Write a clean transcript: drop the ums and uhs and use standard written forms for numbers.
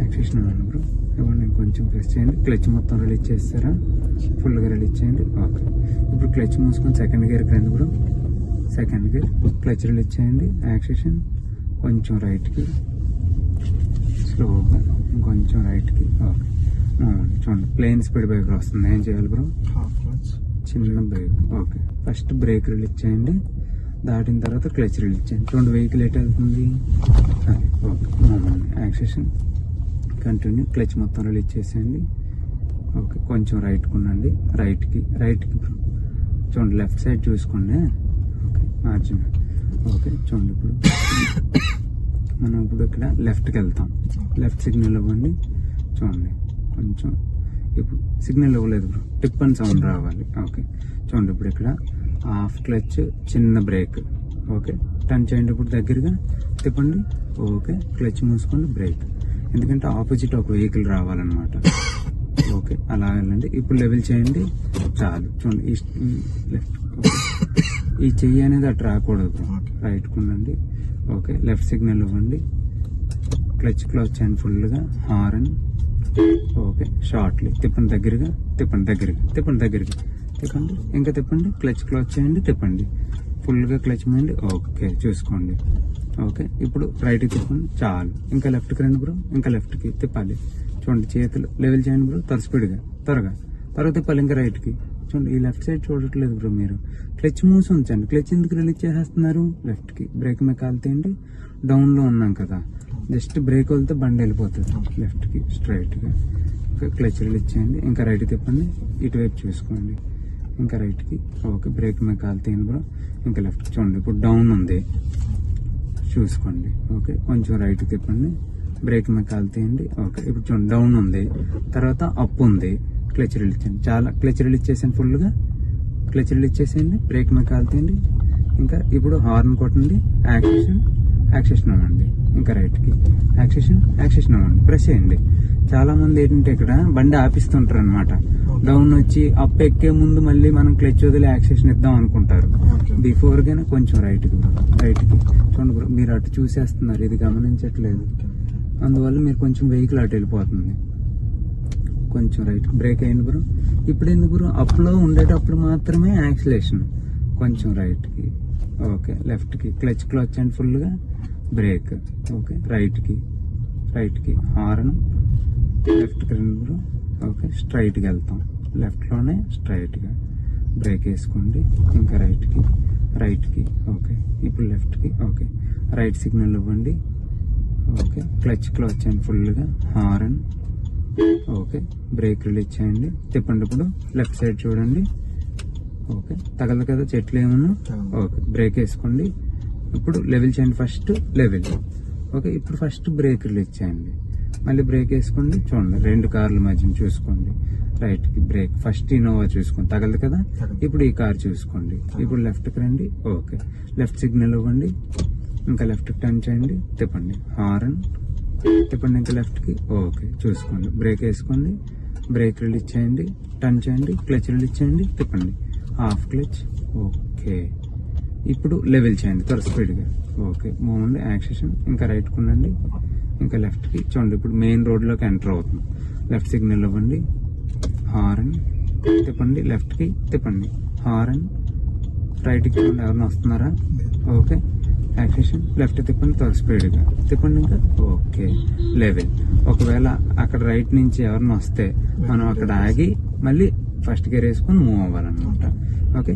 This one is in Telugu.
యాక్సిషన్ ఇవ్వండి బ్రో. ఇవ్వండి, కొంచెం ప్రెస్ చేయండి. క్లచ్ మొత్తం రిలీజ్ చేస్తారా? ఫుల్గా రిలీజ్ చేయండి. ఓకే. ఇప్పుడు క్లచ్ మూసుకొని సెకండ్ గేర్కి రండి bro. Second gear clutch release చేయండి. యాక్సిషన్ కొంచెం రైట్కి, స్లోగా ఇంకొంచెం రైట్కి. ఓకే. చూడండి, ప్లేన్ స్పీడ్ బ్రేకర్ వస్తుంది. ఏం చేయాలి బ్రో? చిన్న break. Okay. First break release చేయండి. దాటిన తర్వాత క్లచ్ రిలీజ్ చేయండి. చూడండి, వెహికల్ ఎటు వెళ్తుంది. అది ఓకే. Acquisition continue. క్లచ్ మొత్తం రిలీజ్ చేసేయండి. ఓకే. కొంచెం రైట్కి ఉండండి. రైట్కి బ్రో. చూడండి, లెఫ్ట్ సైడ్ చూసుకోండి. ఓకే. మార్జిన్. ఓకే. చూడండి, ఇప్పుడు మనం ఇప్పుడు ఇక్కడ లెఫ్ట్కి వెళ్తాం. లెఫ్ట్ సిగ్నల్ ఇవ్వండి. చూడండి, కొంచెం ఇప్పుడు సిగ్నల్ ఇవ్వలేదు బ్రో. టిప్ అండ్ సౌండ్ రావాలి. ఓకే. చూడండి, ఇప్పుడు ఇక్కడ హాఫ్ క్లచ్, చిన్న బ్రేక్. ఓకే. టర్న్ చేయండి. ఇప్పుడు దగ్గరగా తిప్పండి. ఓకే. క్లచ్ మూసుకోండి. బ్రేక్. ఎందుకంటే ఆపోజిట్ ఒక వెహికల్ రావాలన్నమాట. ఓకే. అలా వెళ్ళండి. ఇప్పుడు లెవెల్ చేయండి. చాలు. చూడండి, లెఫ్ట్. ఈ చెయ్యి అనేది అటు రాకూడదు. రైట్కి ఉండండి. ఓకే. లెఫ్ట్ సిగ్నల్ ఇవ్వండి. క్లచ్ క్లోజ్ చేయండి ఫుల్గా. హారన్. ఓకే. షార్ట్లీ తిప్పండి. దగ్గరగా తిప్పండి. ఇంకా తిప్పండి. క్లచ్ క్లోజ్ చేయండి. తిప్పండి. ఫుల్గా క్లచ్ చేయండి. ఓకే. చూసుకోండి. ఓకే. ఇప్పుడు రైట్కి తిప్పండి. చాలు. ఇంకా లెఫ్ట్కి రండి బ్రో. ఇంకా లెఫ్ట్కి తిప్పాలి. చూడండి, చేతులు లెవెల్ చేయండి బ్రో. స్పీడ్గా త్వరగా తిప్పాలి. ఇంకా రైట్కి. చూడండి, ఈ లెఫ్ట్ సైడ్ చూడట్లేదు బ్రో మీరు. క్లచ్ మూసి ఉంచండి. క్లచ్ ఎందుకు రిలీజ్ చేసేస్తున్నారు? లెఫ్ట్కి బ్రేక్ మీద కాలుతేయండి. డౌన్లో ఉన్నాం కదా, జస్ట్ బ్రేక్ వెళ్తే బండి వెళ్ళిపోతుంది. లెఫ్ట్కి స్ట్రైట్గా. క్లచ్ రిలీజ్ చేయండి. ఇంకా రైట్ తిప్పండి. ఇటువైపు చూసుకోండి. ఇంకా రైట్కి. ఓకే. బ్రేక్ మీద కాలుతేయండి బ్రో. ఇంకా లెఫ్ట్. చూడండి, ఇప్పుడు డౌన్ ఉంది, చూసుకోండి. ఓకే. కొంచెం రైట్కి తిప్పండి. బ్రేక్ మీద కాలుతేయండి. ఓకే. ఇప్పుడు చూడండి, డౌన్ ఉంది, తర్వాత అప్ ఉంది. క్లచ్ రిలీజ్ చేయండి. చాలా క్లచ్ రిలీజ్ చేసాను. ఫుల్గా క్లచ్ రిలీజ్ చేసేయండి. బ్రేక్ మీద కాలుతేయండి. ఇంకా ఇప్పుడు హార్న్ కొట్టండి. యాక్సిషన్ అవ్వండి. ఇంకా రైట్కి. యాక్సిషన్ అవ్వండి. ప్రెస్ చేయండి. చాలా మంది ఏంటంటే ఇక్కడ బండి ఆపిస్తుంటారు అనమాట. డౌన్ వచ్చి అప్ ఎక్కే ముందు మళ్ళీ మనం క్లచ్ వదిలి యాక్సిషన్ ఇద్దాం అనుకుంటారు. బిఫోర్ గానే కొంచెం రైట్కి. చూడండి బ్రో, మీరు అటు చూసేస్తున్నారు, ఇది గమనించట్లేదు. అందువల్ల మీరు కొంచెం వెహికల్ అటు వెళ్ళిపోతుంది. కొంచెం రైట్ బ్రేక్ అయింది బ్రో. ఇప్పుడు ఎందుకు బ్రో? అప్లో ఉండేటప్పుడు మాత్రమే యాక్సిలేషన్. కొంచెం రైట్కి. ఓకే. లెఫ్ట్కి క్లచ్ క్లోజ్ అండ్ ఫుల్గా బ్రేక్. ఓకే. రైట్కి హార్న్. లెఫ్ట్కి రండి బ్రో. ఓకే. స్ట్రైట్కి వెళ్తాం. లెఫ్ట్లోనే స్ట్రైట్గా బ్రేక్ వేసుకోండి. ఇంకా రైట్కి. ఓకే. ఇప్పుడు లెఫ్ట్కి. ఓకే. రైట్ సిగ్నల్ ఇవ్వండి. ఓకే. క్లచ్ క్లోజ్ అండ్ ఫుల్గా హార్న్. ఓకే. బ్రేక్ రిలీజ్ చేయండి. తిప్పండి. ఇప్పుడు లెఫ్ట్ సైడ్ చూడండి. ఓకే. తగలదు కదా చెట్లు ఏమన్నా. ఓకే. బ్రేక్ వేసుకోండి. ఇప్పుడు లెవెల్ చేయండి. First level. ఓకే. ఇప్పుడు ఫస్ట్ బ్రేక్ రిలీజ్ చేయండి. మళ్ళీ బ్రేక్ వేసుకోండి. చూడండి, 2 కార్ల మధ్య చూసుకోండి. రైట్కి బ్రేక్. ఫస్ట్ ఇన్నోవా చూసుకోండి, తగలదు కదా. ఇప్పుడు ఈ కార్ చూసుకోండి. ఇప్పుడు లెఫ్ట్కి రండి. ఓకే. లెఫ్ట్ సిగ్నల్ ఇవ్వండి. ఇంకా లెఫ్ట్కి టర్న్ చేయండి. తిప్పండి. హారన్ తిప్పండి. ఇంకా లెఫ్ట్కి. ఓకే. చూసుకోండి. బ్రేక్ వేసుకోండి. బ్రేక్ రిలీజ్ చేయండి. టర్న్ చేయండి. క్లచ్ రిలీజ్ చేయండి. తిప్పండి. Half clutch. ఓకే. ఇప్పుడు లెవెల్ చేయండి స్పీడ్గా. ఓకే. మూవ్. యాక్సిషన్. ఇంకా రైట్కి ఉండండి. ఇంకా లెఫ్ట్కి. చూడండి, ఇప్పుడు మెయిన్ రోడ్లోకి ఎంటర్ అవుతుంది. లెఫ్ట్ సిగ్నల్ ఇవ్వండి. హారన్ తిప్పండి. లెఫ్ట్కి తిప్పండి. హారన్. రైట్కి చూడండి, ఎవరైనా వస్తున్నారా. ఓకే. యాక్సిషన్. లెఫ్ట్ తిప్పండి. స్పీడ్గా తిప్పండి. ఇంకా ఓకే. లెవెల్. ఒకవేళ అక్కడ రైట్ నుంచి ఎవరైనా వస్తే మనం అక్కడ ఆగి మళ్ళీ ఫస్ట్ గేర్ వేసుకొని మూవ్ అవ్వాలన్నమాట. ఓకే.